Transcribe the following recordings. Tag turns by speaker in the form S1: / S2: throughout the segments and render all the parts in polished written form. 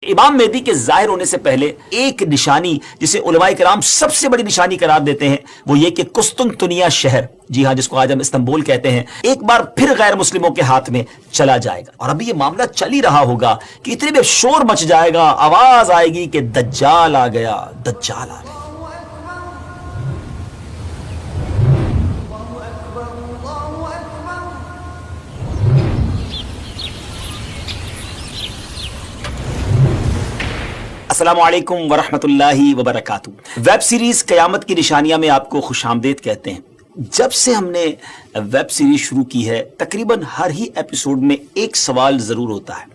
S1: इमाम मेहदी के जाहिर होने से पहले एक निशानी जिसे उलमाए किराम सबसे बड़ी निशानी करार देते हैं वो ये कि कुस्तुनतुनिया शहर, जी हाँ, जिसको आज हम इस्तांबुल कहते हैं, एक बार फिर गैर मुस्लिमों के हाथ में चला जाएगा। और अभी ये मामला चल ही रहा होगा कि इतने में शोर मच जाएगा, आवाज आएगी कि दज्जाल आ गया, दज्जाल आ गया। अस्सलामु अलैकुम वरहमतुल्लाहि वबरकातुहू। वेब सीरीज क़यामत की निशानियां में आपको खुशामदीद कहते हैं। जब से हमने वेब सीरीज शुरू की है, तकरीबन हर ही एपिसोड में एक सवाल जरूर होता है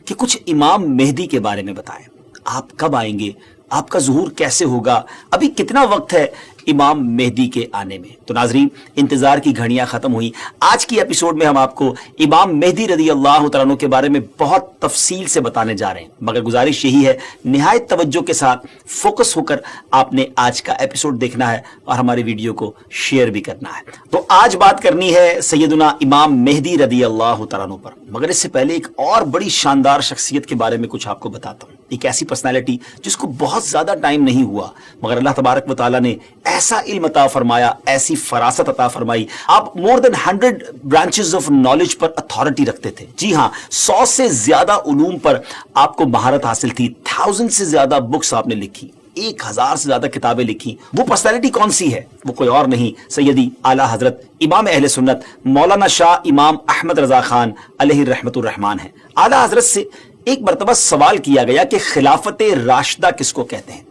S1: कि कुछ इमाम मेहदी के बारे में बताएं। आप कब आएंगे, आपका ज़ुहूर कैसे होगा, अभी कितना वक्त है इमाम मेहदी के आने में। तो नाजरीन, इंतजार की घड़ियां खत्म हुई। आज की एपिसोड में हम आपको इमाम मेहदी रदी अल्लाह तआला अन्हु के बारे में बहुत तफसील से बताने जा रहे हैं, मगर गुजारिश यही है निहायत तवज्जो के साथ फोकस होकर आपने आज का एपिसोड देखना है और हमारी वीडियो को शेयर भी करना है। तो आज बात करनी है सैयदुना इमाम मेहदी रदी अल्लाह तआला अन्हु पर, मगर इससे पहले एक और बड़ी शानदार शख्सियत के बारे में कुछ आपको बताता हूँ। एक ऐसी पर्सनैलिटी जिसको बहुत ज्यादा टाइम नहीं हुआ, मगर अल्लाह तबारक व तआला ने ऐसा इल्म अता फरमाया, ऐसी फरासत अता फरमाई। आप more than 100 branches of knowledge पर अथॉरिटी रखते थे। जी हाँ, 100 से ज्यादा उलूम पर आपको महारत हासिल थी। 1000 से ज्यादा बुक्स आपने लिखी, 1000 से ज्यादा किताबें लिखी। वो पर्सनैलिटी कौन सी है? वो कोई और नहीं, सैयदी आला हजरत इमाम अहले सुन्नत मौलाना शाह इमाम अहमद रजा खान अलैहि रहमतुर रहमान है। आला हजरत से एक मरतबा सवाल किया गया कि खिलाफत राशिदा किसको कहते हैं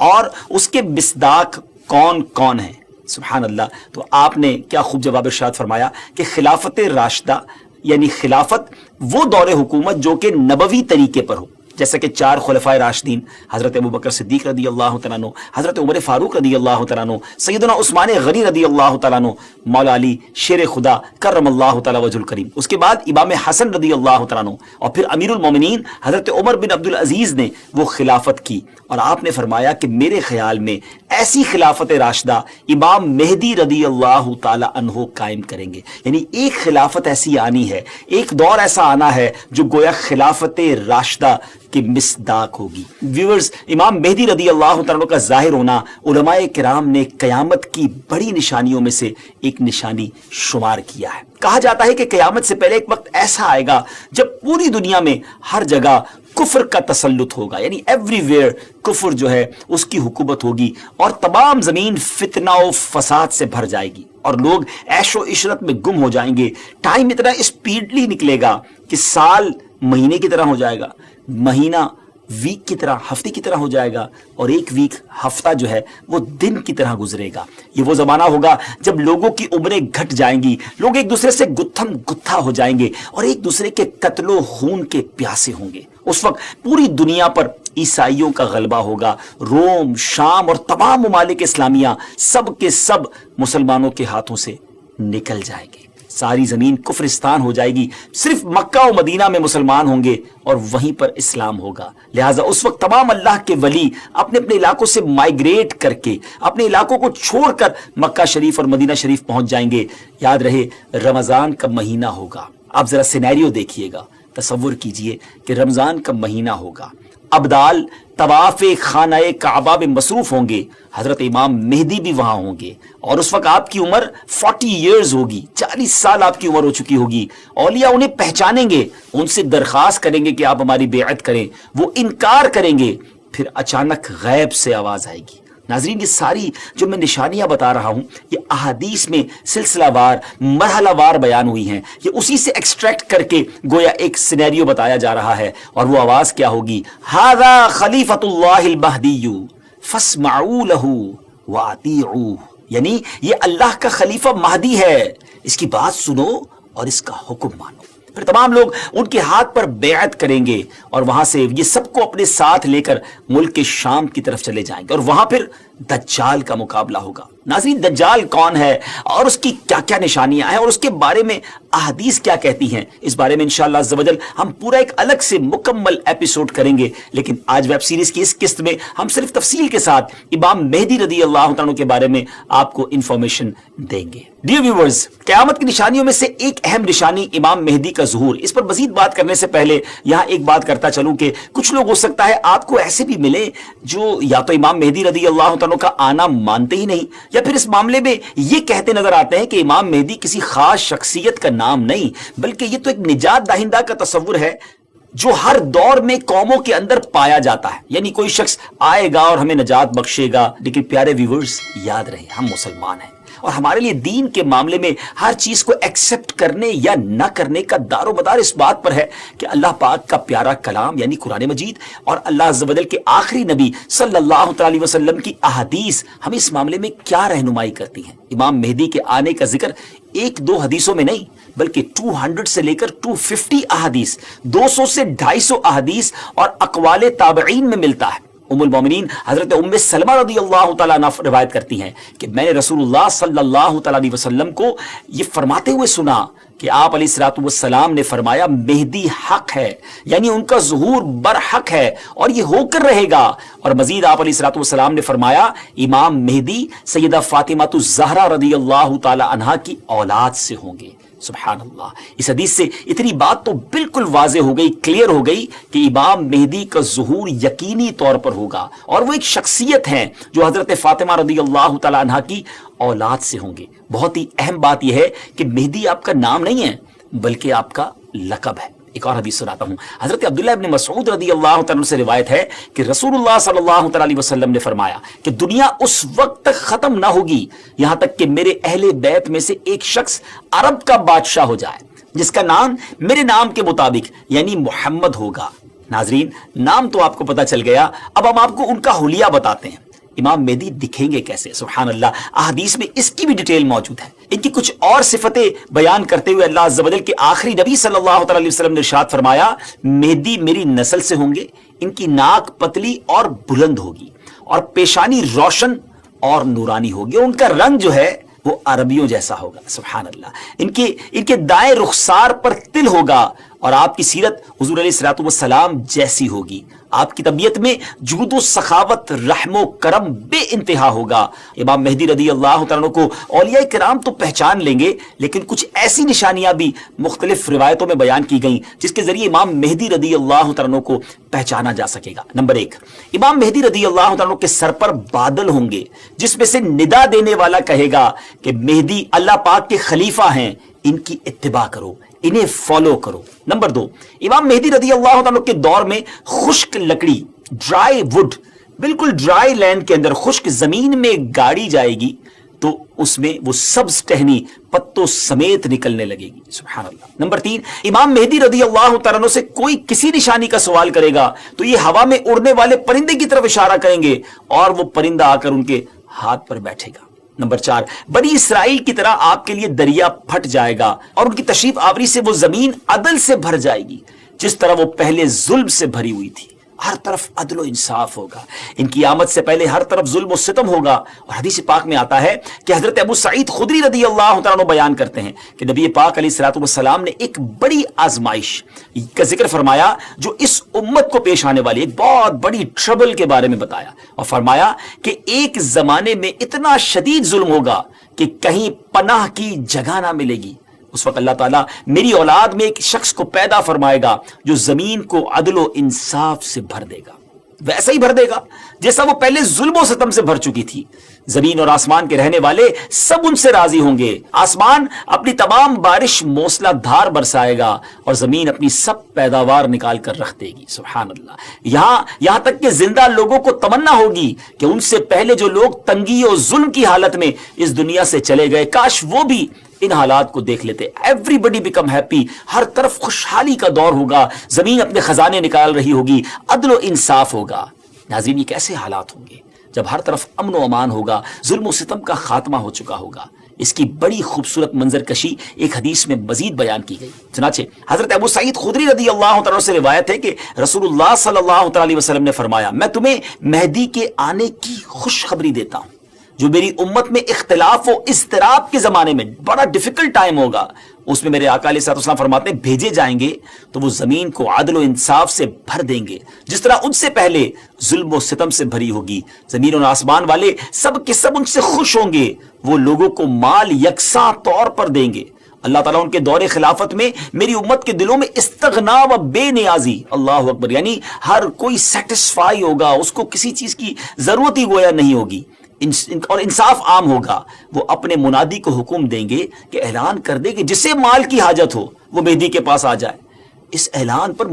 S1: और उसके मिस्दाक कौन कौन है। सुभान अल्लाह। तो आपने क्या खूब जवाब इरशाद फरमाया कि खिलाफत राशिदा यानी खिलाफत वो दौरे हुकूमत जो कि नबवी तरीके पर हो, जैसे कि 4 खुलफाए राशिदीन, हजरत अबू बकर सिद्दीक रदी अल्लाह तआला अन्हु, हजरत उमर फारूक रदी अल्लाह तआला अन्हु, सैयदना उस्मान गनी रदी अल्लाह तआला अन्हु, मौला अली शेर खुदा करमल्लाहु तआला वजहुल करीम, उसके बाद इमाम हसन रदी अल्लाह तआला अन्हु, और फिर अमीरुल मोमिनीन हजरत उमर बिन अब्दुल अजीज ने वो खिलाफत की। और आपने फरमाया कि मेरे ख्याल में ऐसी खिलाफत राशिदा इमाम मेहदी रदी अल्लाह तआला अन्हु कायम करेंगे। यानी एक खिलाफत ऐसी आनी है, एक दौर ऐसा आना है जो गोया खिलाफत राशिदा की मिसदाक होगी। व्यूअर्स, इमाम मेहदी रदी अल्लाह तआला का जाहिर होना उलमाए किराम ने कयामत की बड़ी निशानियों में से एक निशानी शुमार किया है। कहा जाता है कि कयामत से पहले एक वक्त ऐसा आएगा जब पूरी दुनिया में हर जगह कुफ्र का तसल्लुत होगा, यानी एवरीवेयर कुफ्र जो है उसकी हुकूमत होगी और तमाम जमीन फितना और फसाद से भर जाएगी और लोग ऐशो इशरत में गुम हो जाएंगे। टाइम इतना स्पीडली निकलेगा कि साल महीने की तरह हो जाएगा, महीना वीक की तरह, हफ्ते की तरह हो जाएगा और एक वीक, हफ्ता जो है वो दिन की तरह गुजरेगा। ये वो जमाना होगा जब लोगों की उम्रें घट जाएंगी, लोग एक दूसरे से गुत्थम गुत्था हो जाएंगे और एक दूसरे के कत्लो खून के प्यासे होंगे। उस वक्त पूरी दुनिया पर ईसाइयों का गलबा होगा। रोम, शाम और तमाम ममालिक इस्लामिया सब के सब मुसलमानों के हाथों से निकल जाएंगे। सारी जमीन कुफ्रिस्तान हो जाएगी, सिर्फ मक्का और मदीना में मुसलमान होंगे और वहीं पर इस्लाम होगा। लिहाजा उस वक्त तमाम अल्लाह के वली अपने अपने इलाकों से माइग्रेट करके अपने इलाकों को छोड़कर मक्का शरीफ और मदीना शरीफ पहुंच जाएंगे। याद रहे, रमजान का महीना होगा। आप जरा सिनेरियो देखिएगा, तसव्वुर कीजिए कि रमजान का महीना होगा, अब्दाल तवाफ़े खानाए काबा में मसरूफ होंगे, हजरत इमाम मेहदी भी वहां होंगे और उस वक्त आपकी उम्र 40 ईयर्स होगी, 40 साल आपकी उम्र हो चुकी होगी। औलिया उन्हें पहचानेंगे, उनसे दरखास्त करेंगे कि आप हमारी बेअत करें, वो इनकार करेंगे। फिर अचानक गैब से आवाज आएगी। नाजरीन, ये सारी जो मैं निशानियां बता रहा हूं ये अहादीस में सिलसिलावार मरहलावार बयान हुई हैं। ये उसी से एक्सट्रैक्ट करके गोया एक सिनेरियो बताया जा रहा है और वो आवाज क्या होगी? हाज़ा खलीफतुल्लाहिल महदीय्यु फस्मऊ लहू व अतीऊ। यानी ये अल्लाह का खलीफा महदी है, इसकी बात सुनो और इसका हुक्म मानो। फिर तमाम लोग उनके हाथ पर बेअत करेंगे और वहां से ये सबको अपने साथ लेकर मुल्क के शाम की तरफ चले जाएंगे और वहां फिर दज्जाल का मुकाबला होगा। नाज़रीन, दज्जाल कौन है और उसकी क्या क्या निशानियां हैं और उसके बारे में अहादीस क्या कहती हैं, इस बारे में इंशाअल्लाह अज़्ज़ व जल हम पूरा एक अलग से मुकम्मल एपिसोड करेंगे। लेकिन आज वेब सीरीज की इस किस्त में हम सिर्फ तफसील के साथ इमाम मेहदी रदी अल्लाह तआला के बारे में आपको इंफॉर्मेशन देंगे। डियर व्यूअर्स, क़यामत की निशानियों में से एक अहम निशानी इमाम मेहदी का ज़ुहूर। इस पर मजीद बात करने से पहले यहाँ एक बात करता चलूं कि कुछ लोग लोग हो सकता है आपको ऐसे भी मिले जो या तो इमाम मेहदी रदी अल्लाह तआला का आना मानते ही नहीं, या फिर इस मामले में ये कहते नजर आते हैं कि इमाम मेहदी किसी खास शख्सियत का नाम नहीं, बल्कि ये तो एक निजात दाहिंदा का तस्वुर है जो हर दौर में कौमों के अंदर पाया जाता है। यानी कोई शख्स आएगा और हमें निजात बख्शेगा। लेकिन प्यारे व्यूअर्स, याद रहे हम मुसलमान हैं और हमारे लिए दीन के मामले में हर चीज को एक्सेप्ट करने या न करने का दारोमदार इस बात पर है कि अल्लाह पाक का प्यारा कलाम यानी कुरान मजीद और अल्लाह अज़्ज़ व जल के आखिरी नबी सल्लल्लाहु अलैहि वसल्लम की अहादीस हमें इस मामले में क्या रहनुमाई करती हैं। इमाम मेहदी के आने का जिक्र एक दो हदीसों में नहीं, बल्कि 200 से लेकर 250 अहादीस, 200 से 250 अहादीस और अक़वाले ताबईन में मिलता है। उम्मुल मोमिनीन हजरत उम्मे सलमा रदियल्लाहु तआला अन्हा रिवायत करती हैं कि मैंने रसूलुल्लाह सल्लल्लाहु अलैहि वसल्लम को ये फरमाते हुए सुना कि आप अलैहिस्सलातु वस्सलाम ने फरमाया मेहदी हक है, यानी उनका ज़ुहूर बरहक है और ये होकर रहेगा। और मजीद आप अलैहिस्सलातु वस्सलाम ने फरमाया इमाम मेहदी सैयदा फातिमा ज़हरा रदियल्लाहु तआला अन्हा की औलाद से होंगे। सुभान अल्लाह। इस हदीस से इतनी बात तो बिल्कुल वाज़े हो गई, क्लियर हो गई कि इमाम मेहदी का ज़ुहूर यकीनी तौर पर होगा और वो एक शख्सियत है जो हजरत फातिमा रदियल्लाहु तआला अन्हा की औलाद से होंगे। बहुत ही अहम बात यह है कि मेहदी आपका नाम नहीं है बल्कि आपका लक़ब है। एक और हदीस सुनाता हूं। हजरत अब्दुल्लाह इब्न मसऊद रदियल्लाहु तआला से रिवायत है कि रसूलुल्लाह सल्लल्लाहु अलैहि वसल्लम ने फरमाया कि दुनिया उस वक्त तक खत्म ना होगी यहां तक कि मेरे अहले बैत में से एक शख्स अरब का बादशाह हो जाए जिसका नाम मेरे नाम के मुताबिक यानी मोहम्मद होगा। नाजरीन, नाम तो आपको पता चल गया, अब हम आपको उनका हुलिया बताते हैं। इमाम मेहदी दिखेंगे कैसे? सुभान अल्लाह, अहादीस में इसकी भी डिटेल मौजूद है। इनकी कुछ और सिफतें बयान करते हुए अल्लाह अज़्ज़ व जल के आखिरी नबी सल्लल्लाहु अलैहि वसल्लम ने इरशाद फरमाया मेहदी मेरी नस्ल से होंगे, इनकी नाक पतली और बुलंद होगी और पेशानी रोशन और नूरानी होगी, उनका रंग जो है वो अरबियों जैसा होगा। सुभान अल्लाह। इनके दाएं रुखसार पर तिल होगा और आपकी सीरत हुजूर अलैहिस्सलातु वस्सलाम जैसी होगी। आपकी तबीयत में जूद व सखावत, रहमो करम बे इंतहा होगा। इमाम मेहदी रदी अल्लाह तआला को औलिया किराम तो पहचान लेंगे, लेकिन कुछ ऐसी निशानियां भी मुख्तलिफ रिवायतों में बयान की गई जिसके जरिए इमाम मेहदी रदी अल्लाह तआला को पहचाना जा सकेगा। नंबर 1, इमाम मेहदी रदी अल्लाह तआला के सर पर बादल होंगे जिसमें से निदा देने वाला कहेगा कि मेहदी अल्लाह पाक के खलीफा हैं, इनकी इत्तिबा करो, इन्हें फॉलो करो। नंबर 2, इमाम मेहदी रदी अल्लाह तआला के दौर में खुश्क लकड़ी, ड्राई वुड, बिल्कुल ड्राई लैंड के अंदर खुश्क जमीन में गाड़ी जाएगी तो उसमें वो सब्ज टहनी पत्तों समेत निकलने लगेगी। सुभान अल्लाह। नंबर 3, इमाम मेहदी रदी अल्लाह तआला से कोई किसी निशानी का सवाल करेगा तो ये हवा में उड़ने वाले परिंदे की तरफ इशारा करेंगे और वो परिंदा आकर उनके हाथ पर बैठेगा। नंबर 4, बनी इसराइल की तरह आपके लिए दरिया फट जाएगा और उनकी तशरीफ आवरी से वो जमीन अदल से भर जाएगी जिस तरह वो पहले जुल्म से भरी हुई थी। हर तरफ अदल व इंसाफ होगा। इनकी आमद से पहले हर तरफ जुल्म व सितम होगा। और हदीस पाक में आता है कि हजरत अबू सईद खुदरी रदी अल्लाह तआला बयान करते हैं कि नबी पाक अलैहिस्सलातु वस्सलाम ने एक बड़ी आजमाइश का जिक्र फरमाया जो इस उम्मत को पेश आने वाली एक बहुत बड़ी ट्रबल के बारे में बताया और फरमाया कि एक जमाने में इतना शदीद जुल्म होगा कि कहीं पनाह की जगह ना मिलेगी। उस वक्त अल्लाह ताला मेरी औलाद में एक शख्स को पैदा फरमाएगा जो जमीन को अदलो इंसाफ से भर देगा, वैसा ही भर देगा जैसा वो पहले जुल्म और सितम से भर चुकी थी। जमीन और आसमान के रहने वाले सब उनसे राजी होंगे। आसमान अपनी तमाम बारिश मूसलाधार बरसाएगा और जमीन अपनी सब पैदावार निकाल कर रख देगी। सुभान अल्लाह। यहां तक कि जिंदा लोगों को तमन्ना होगी कि उनसे पहले जो लोग तंगी और जुल्म की हालत में इस दुनिया से चले गए, काश वो भी इन हालात को देख लेते। एवरीबडी बिकम हैप्पी, हर तरफ खुशहाली का दौर होगा, जमीन अपने खजाने निकाल रही होगी, अदल इंसाफ होगा। नाज़रीन, ये कैसे हालात होंगे जब हर तरफ अमन व अमान होगा, जुल्म व सितम का खात्मा हो चुका होगा। इसकी बड़ी खूबसूरत मंजर कशी एक हदीस में मजीद बयान की गई। चुनाचे हजरत अबू सईद खुदरी रदी अल्लाह तआला से रिवायत है कि रसूलुल्लाह सल्लल्लाहु अलैहि वसल्लम ने फरमाया, मैं तुम्हें मेहदी के आने की खुशखबरी देता हूं जो मेरी उम्मत में इख्तिलाफ व इस्तिराब के जमाने में बड़ा डिफिकल्ट टाइम होगा। उसमें मेरे आका अलैहिस्सलाम फरमाते हैं भेजे जाएंगे तो वो जमीन को अदल व इंसाफ से भर देंगे जिस तरह उनसे पहले जुल्म व सितम से भरी होगी। जमीन और आसमान वाले सब के सब उनसे खुश होंगे, वो लोगों को माल यकसा तौर पर देंगे اللہ تعالیٰ ان کے دور خلافت میں میری امت کے دلوں میں استغنا و بے نیازی، اللہ اکبر، یعنی ہر کوئی سیٹسفائی ہوگا، اس کو کسی چیز کی ضرورت ہی گویا نہیں ہوگی، اور انصاف عام ہوگا۔ وہ اپنے منادی کو حکم دیں گے کہ اعلان کر دے کہ جسے مال کی حاجت ہو وہ مہدی کے پاس آ جائے۔ اس اعلان پر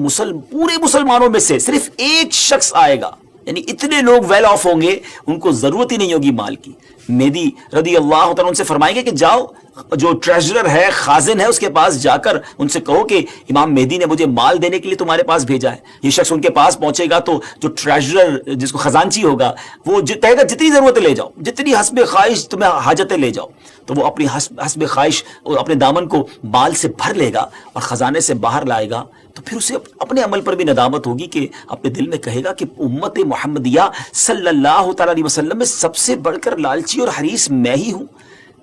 S1: پورے مسلمانوں میں سے صرف ایک شخص آئے گا، یعنی اتنے لوگ ویل آف ہوں گے، ان کو ضرورت ہی نہیں ہوگی مال کی۔ مہدی رضی اللہ تعالیٰ ان سے فرمائیں گے کہ جاؤ، جو ٹریجرر ہے، خازن ہے، اس کے پاس جا کر ان سے کہو کہ امام مہدی نے مجھے مال دینے کے لیے تمہارے پاس بھیجا ہے۔ یہ شخص ان کے پاس پہنچے گا تو جو ٹریجرر، جس کو خزانچی ہوگا، وہ کہے گا جتنی ضرورتیں لے جاؤ، جتنی حسب خواہش تمہیں حاجتیں لے جاؤ۔ تو وہ اپنی حسب خواہش اپنے دامن کو مال سے بھر لے گا اور خزانے سے باہر لائے گا۔ تو پھر اسے اپنے عمل پر بھی ندامت ہوگی کہ اپنے دل میں کہے گا کہ امت محمدیہ صلی اللہ تعالی علیہ وسلم میں سب سے بڑھ کر لالچی اور حریص میں ہی ہوں۔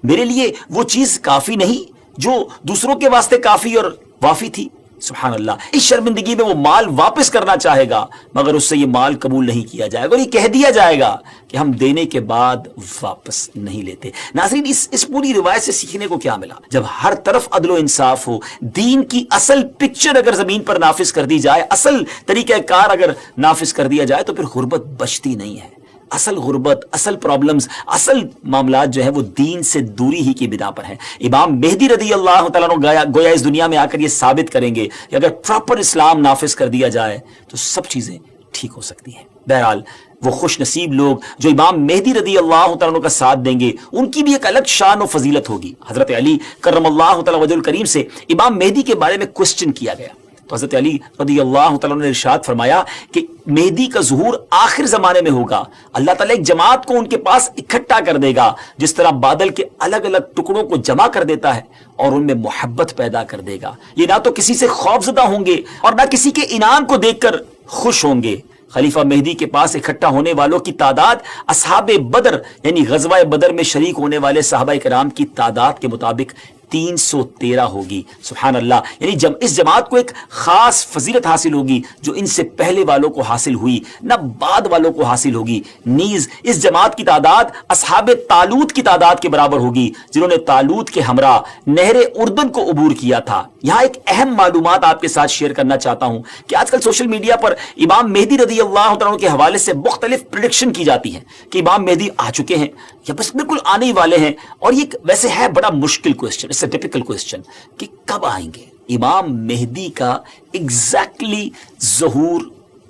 S1: میرے لیے وہ چیز کافی نہیں جو دوسروں کے واسطے کافی اور وافی تھی۔ سبحان اللہ۔ اس شرمندگی میں وہ مال واپس کرنا چاہے گا، مگر اس سے یہ مال قبول نہیں کیا جائے گا اور یہ کہہ دیا جائے گا کہ ہم دینے کے بعد واپس نہیں لیتے۔ ناظرین، اس پوری روایت سے سیکھنے کو کیا ملا؟ جب ہر طرف عدل و انصاف ہو، دین کی اصل پکچر اگر زمین پر نافذ کر دی جائے، اصل طریقہ کار اگر نافذ کر دیا جائے، تو پھر غربت بچتی نہیں ہے۔ اصل غربت، اصل پرابلمز، اصل معاملات جو ہیں وہ دین سے دوری ہی کی بنا پر ہیں۔ امام مہدی رضی اللہ تعالیٰ عنہ گویا اس دنیا میں آ کر یہ ثابت کریں گے کہ اگر پراپر اسلام نافذ کر دیا جائے تو سب چیزیں ٹھیک ہو سکتی ہیں۔ بہرحال وہ خوش نصیب لوگ جو امام مہدی رضی اللہ تعالیٰ عنہ کا ساتھ دیں گے، ان کی بھی ایک الگ شان و فضیلت ہوگی۔ حضرت علی کرم اللہ تعالیٰ وجہ الکریم سے امام مہدی کے بارے میں کوسچن کیا گیا تو حضرت علی رضی اللہ تعالیٰ نے ارشاد فرمایا کہ مہدی کا ظہور آخر زمانے میں ہوگا۔ اللہ تعالیٰ ایک جماعت کو ان کے پاس اکٹھا کر دے گا، جس طرح بادل کے الگ الگ ٹکڑوں کو جمع کر دیتا ہے اور ان میں محبت پیدا کر دے گا۔ یہ نہ تو کسی سے خوفزدہ ہوں گے اور نہ کسی کے انعام کو دیکھ کر خوش ہوں گے۔ خلیفہ مہدی کے پاس اکٹھا ہونے والوں کی تعداد اصحاب بدر یعنی غزوہ بدر میں شریک ہونے والے صحابہ کرام کی تعداد کے مطابق 313 ہوگی۔ سبحان اللہ، یعنی اس جماعت کو ایک خاص فضیلت حاصل ہوگی جو ان سے پہلے والوں کو حاصل ہوئی نہ بعد والوں کو حاصل ہوگی۔ نیز اس جماعت کی تعداد اصحاب طالوت کی تعداد کے برابر ہوگی، جنہوں نے طالوت کے ہمراہ نہر اردن کو عبور کیا تھا۔ یہاں ایک اہم معلومات آپ کے ساتھ شیئر کرنا چاہتا ہوں کہ آج کل سوشل میڈیا پر امام مہدی رضی اللہ عنہ کے حوالے سے مختلف پریڈکشن کی جاتی ہیں کہ امام مہدی آ چکے ہیں یا بس بالکل آنے ہی والے ہیں، اور یہ ویسے ہے بڑا مشکل question, it's a typical question کہ کب آئیں گے امام مہدی کا ایگزیکٹلی ظہور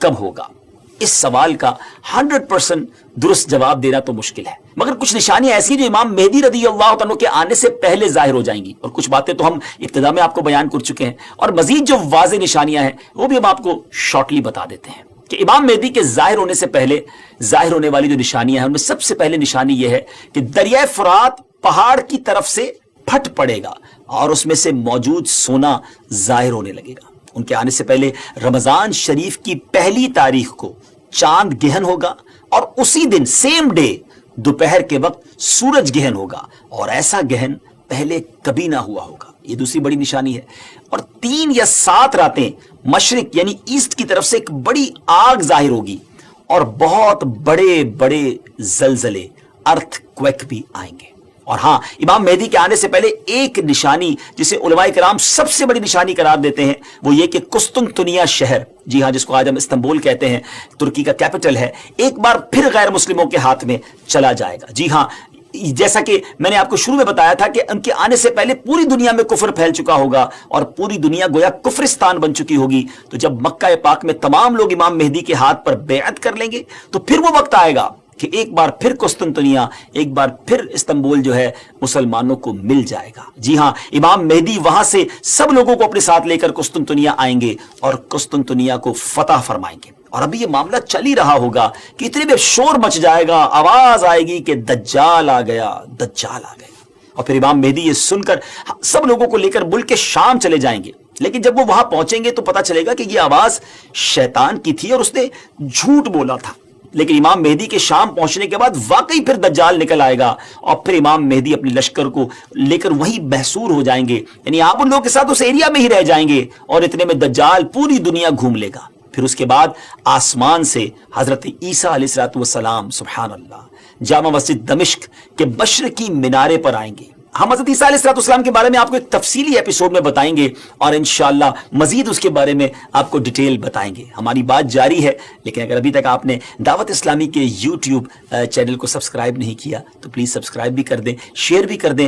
S1: کب ہوگا؟ اس سوال کا 100% درست جواب دینا تو مشکل ہے، مگر کچھ نشانیاں ایسی ہیں جو امام مہدی رضی اللہ عنہ کے آنے سے پہلے ظاہر ہو جائیں گی، اور کچھ باتیں تو ہم ابتدا میں آپ کو بیان کر چکے ہیں، اور مزید جو واضح نشانیاں ہیں وہ بھی ہم آپ کو شارٹلی بتا دیتے ہیں کہ امام مہدی کے ظاہر ہونے سے پہلے ظاہر ہونے والی جو نشانیاں ہیں ان میں سب سے پہلے نشانی یہ ہے کہ دریائے فرات پہاڑ کی طرف سے پھٹ پڑے گا اور اس میں سے موجود سونا ظاہر ہونے لگے گا۔ ان کے آنے سے پہلے رمضان شریف کی پہلی تاریخ کو چاند گہن ہوگا، اور اسی دن سیم ڈے دوپہر کے وقت سورج گہن ہوگا، اور ایسا گہن پہلے کبھی نہ ہوا ہوگا۔ یہ دوسری بڑی نشانی ہے۔ اور 3 یا 7 راتیں مشرق یعنی ایسٹ کی طرف سے ایک بڑی آگ ظاہر ہوگی، اور بہت بڑے بڑے زلزلے ارتھ کویک بھی آئیں گے۔ اور ہاں، امام مہدی کے آنے سے پہلے ایک نشانی جسے علماء کرام سب سے بڑی نشانی قرار دیتے ہیں وہ یہ کہ قسطنطنیہ شہر، جی ہاں، جس کو آج ہم استنبول کہتے ہیں، ترکی کا کیپٹل ہے، ایک بار پھر غیر مسلموں کے ہاتھ میں چلا جائے گا۔ جی ہاں، جیسا کہ میں نے آپ کو شروع میں بتایا تھا کہ ان کے آنے سے پہلے پوری دنیا میں کفر پھیل چکا ہوگا اور پوری دنیا گویا کفرستان بن چکی ہوگی۔ تو جب مکہ پاک میں تمام لوگ امام مہدی کے ہاتھ پر بیعت کر لیں گے تو پھر وہ وقت آئے گا کہ ایک بار پھر قسطنطنیہ، ایک بار پھر استنبول جو ہے مسلمانوں کو مل جائے گا۔ جی ہاں، امام مہدی وہاں سے سب لوگوں کو اپنے ساتھ لے کر قسطنطنیہ آئیں گے اور قسطنطنیہ کو فتح فرمائیں گے۔ اور ابھی یہ معاملہ چل ہی رہا ہوگا کہ اتنے میں شور مچ جائے گا، آواز آئے گی کہ دجال آ گیا، دجال آ گیا، اور پھر امام مہدی یہ سن کر سب لوگوں کو لے کر ملک کے شام چلے جائیں گے۔ لیکن جب وہ وہاں پہنچیں گے تو پتہ چلے گا کہ یہ آواز شیطان کی تھی اور اس نے جھوٹ بولا تھا۔ لیکن امام مہدی کے شام پہنچنے کے بعد واقعی پھر دجال نکل آئے گا، اور پھر امام مہدی اپنے لشکر کو لے کر وہیں محصور ہو جائیں گے، یعنی آپ ان لوگوں کے ساتھ اس ایریا میں ہی رہ جائیں گے، اور اتنے میں دجال پوری دنیا گھوم لے گا۔ پھر اس کے بعد آسمان سے حضرت عیسیٰ علیہ السلام سبحان اللہ جامع مسجد دمشق کے مشرقی مینارے پر آئیں گے۔ हम हज़रत ईसा अलैहिस्सलाम के बारे में आपको एक तफसीली एपिसोड में बताएंगे और इंशाअल्लाह मजीद उसके बारे में आपको डिटेल बताएंगे। हमारी बात जारी है, लेकिन अगर अभी तक आपने दावत इस्लामी के यूट्यूब चैनल को सब्सक्राइब नहीं किया तो प्लीज़ सब्सक्राइब भी कर दें, शेयर भी कर दें।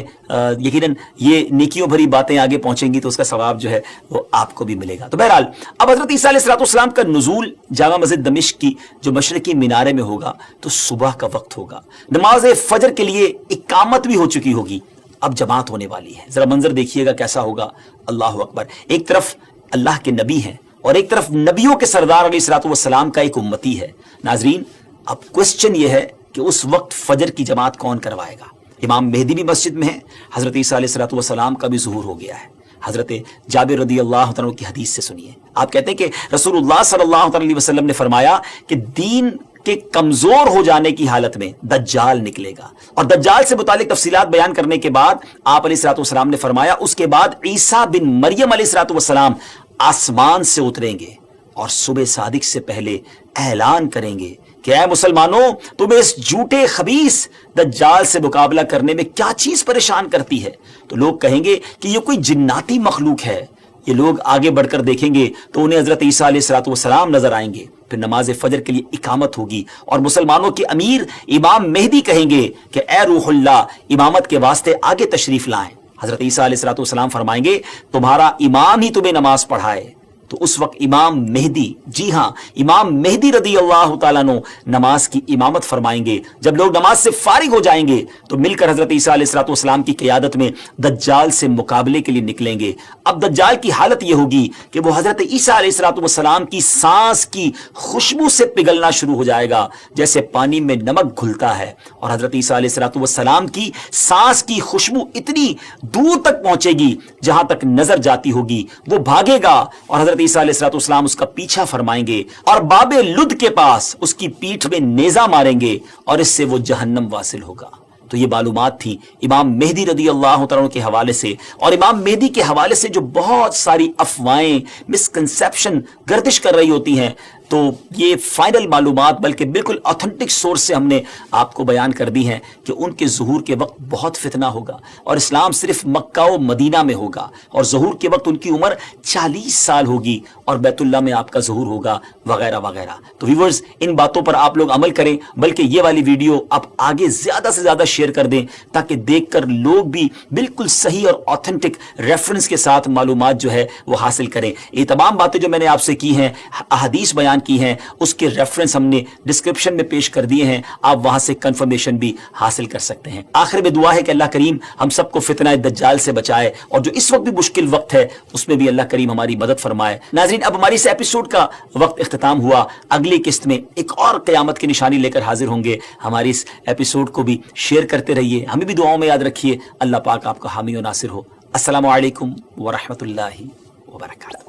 S1: यकीनन ये नेकियों भरी बातें आगे पहुंचेंगी तो उसका सवाब जो है वो आपको भी मिलेगा। तो बहरहाल अब हज़रत ईसा अलैहिस्सलाम का नुज़ूल जामा मस्जिद दमिश्क की जो मशरकी मीनारे में होगा तो सुबह का वक्त होगा, नमाज फजर के लिए इकामत भी हो चुकी होगी, अब जमात होने वाली है। जरा मंजर देखिएगा कैसा होगा। अल्लाह अकबर। एक तरफ अल्लाह के नबी हैं और एक तरफ नबियों के सरदार अलैहिस्सलाम का एक उम्मती है। नाजरीन, अब क्वेश्चन ये है कि उस वक्त फजर की जमात कौन करवाएगा? इमाम मेहदी भी मस्जिद में है, हजरत ईसा अलैहिस्सलाम का भी ज़ुहूर हो गया है। हजरत जाबिर रदी अल्लाह तआला की हदीस से सुनिए। आप कहते हैं कि रसूलुल्लाह सल्लल्लाहु अलैहि वसल्लम ने फरमाया कि दीन के कमजोर हो जाने की हालत में दज्जाल निकलेगा, और दज्जाल से मुतालिक तफसीलात बयान करने के बाद आप अलैहिस्सलाम ने फरमाया उसके बाद ईसा बिन मरियम अलैहिस्सलाम आसमान से उतरेंगे और सुबह सादिक से पहले ऐलान करेंगे कि ऐ मुसलमानों, तुम्हें इस झूठे खबीस दज्जाल से मुकाबला करने में क्या चीज परेशान करती है? तो लोग कहेंगे कि ये कोई जिन्नाती मखलूक है। ये लोग आगे बढ़कर देखेंगे तो उन्हें हजरत ईसा अलैहिस्सलाम नजर आएंगे। फिर नमाज फजर के लिए इकामत होगी और मुसलमानों के अमीर इमाम मेहदी कहेंगे कि ए रूहुल्लाह, इमामत के वास्ते आगे तशरीफ लाएं। हजरत ईसा अलैहिस्सलाम फरमाएंगे तुम्हारा इमाम ही तुम्हें नमाज पढ़ाए। तो उस वक्त इमाम मेहदी, जी हां, इमाम मेहदी रदी अल्लाह तआला अन्हु नमाज की इमामत फरमाएंगे। जब लोग नमाज से फारिग हो जाएंगे तो मिलकर हजरत ईसा अलैहिस्सलाम की क़ियादत में दज्जाल से मुकाबले के लिए निकलेंगे। अब दज्जाल की हालत यह होगी कि वो हजरत ईसा अलैहिस्सलाम की सांस की खुशबू से पिघलना शुरू हो जाएगा, जैसे पानी में नमक घुलता है। और हजरत ईसा अलैहिस्सलाम की सांस की खुशबू इतनी दूर तक पहुंचेगी जहां तक नजर जाती होगी। वो भागेगा और हजरत ईसा अलैहिस्सलाम उसका पीछा फरमाएंगे और बाबे लुद के पास उसकी पीठ में नेजा मारेंगे और इससे वो जहन्नम वासिल होगा। तो ये मालूमात थी इमाम मेहदी रदी अल्लाह तआला के हवाले से। और इमाम मेहदी के हवाले से जो बहुत सारी अफवाहें, मिसकंसेप्शन गर्दिश कर रही होती हैं, तो ये फाइनल मालूमात बल्कि बिल्कुल ऑथेंटिक सोर्स से हमने आपको बयान कर दी हैं कि उनके ज़ुहूर के वक्त बहुत फितना होगा और इस्लाम सिर्फ मक्का व मदीना में होगा, और ज़ुहूर के वक्त उनकी उम्र 40 साल होगी और बैतुल्लाह में आपका ज़ुहूर होगा, वगैरह वगैरह। तो व्यूअर्स, इन बातों पर आप लोग अमल करें, बल्कि ये वाली वीडियो आप आगे ज़्यादा से ज़्यादा शेयर कर दें ताकि देखकर लोग भी बिल्कुल सही और ऑथेंटिक रेफरेंस के साथ मालूमात जो है वो हासिल करें। ये तमाम बातें जो मैंने आपसे की हैं, अहादीस बयान की हैं, उसके रेफरेंस हमने डिस्क्रिप्शन में पेश कर दिए हैं, आप वहां से कंफर्मेशन भी हासिल कर सकते हैं। आखिर में दुआ है कि अल्लाह करीम हम सबको फितना दज्जाल से बचाए, और जो इस वक्त भी मुश्किल वक्त है उसमें भी अल्लाह करीम हमारी मदद फरमाए। नाज़रीन, अब हमारी इस एपिसोड का वक्त इख्तिताम हुआ। अगली किस्त में एक और क़यामत की निशानी लेकर हाजिर होंगे। हमारी इस एपिसोड को भी शेयर करते रहिए, हमें भी दुआओं में याद रखिए। अल्लाह पाक आपका हामी और नासिर हो। अस्सलामु अलैकुम व रहमतुल्लाहि व बरकातहू।